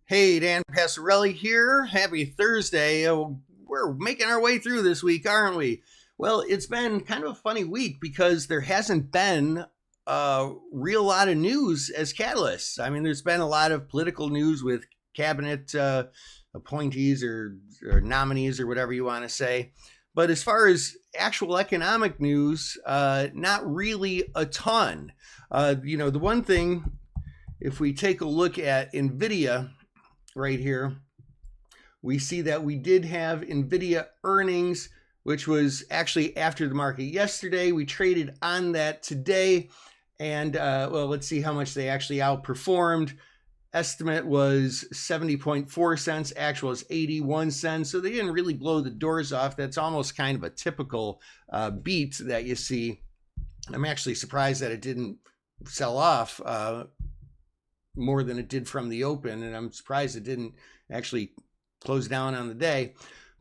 Hey, Dan Passarelli here. Happy Thursday. We're making our way through this week, aren't we? Well, it's been kind of a funny week because there hasn't been a real lot of news as catalysts. I mean, there's been a lot of political news with cabinet appointees or nominees or whatever you want to say. But as far as actual economic news, not really a ton. The one thing, if we take a look at Nvidia, right here, we see that we did have Nvidia earnings, which was actually after the market yesterday. We traded on that today, and well, let's see how much they actually outperformed. Estimate was 70.4 cents, actual is 81 cents, so they didn't really blow the doors off. That's almost kind of a typical beat that you see. I'm actually surprised that it didn't sell off more than it did from the open, and I'm surprised it didn't actually close down on the day.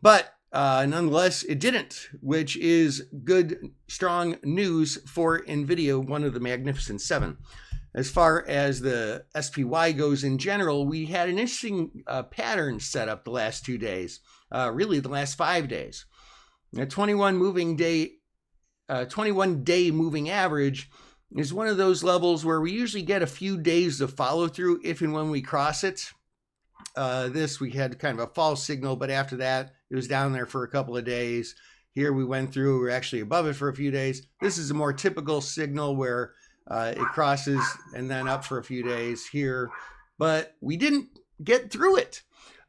But nonetheless, it didn't, which is good, strong news for Nvidia, one of the Magnificent Seven. As far as the SPY goes in general, we had an interesting pattern set up the last 2 days, really the last 5 days. A 21-day moving average is one of those levels where we usually get a few days of follow through if and when we cross it. This, we had kind of a false signal, but after that, it was down there for a couple of days. Here we went through, we were actually above it for a few days. This is a more typical signal where it crosses and then up for a few days here, but we didn't get through it.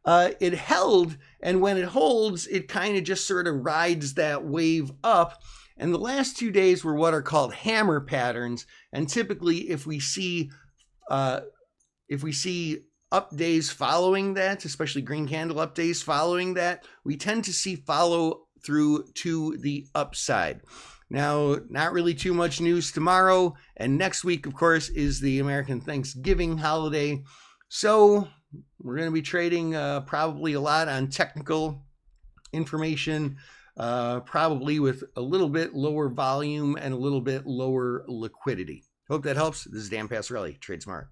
It held, and when it holds, it kind of just sort of rides that wave up. And the last 2 days were what are called hammer patterns. And typically, if we see up days following that, especially green candle up days following that, we tend to see follow through to the upside. Now, not really too much news tomorrow. And next week, of course, is the American Thanksgiving holiday. So we're going to be trading probably a lot on technical information. Probably with a little bit lower volume and a little bit lower liquidity. Hope that helps. This is Dan Passarelli, Trade Smart.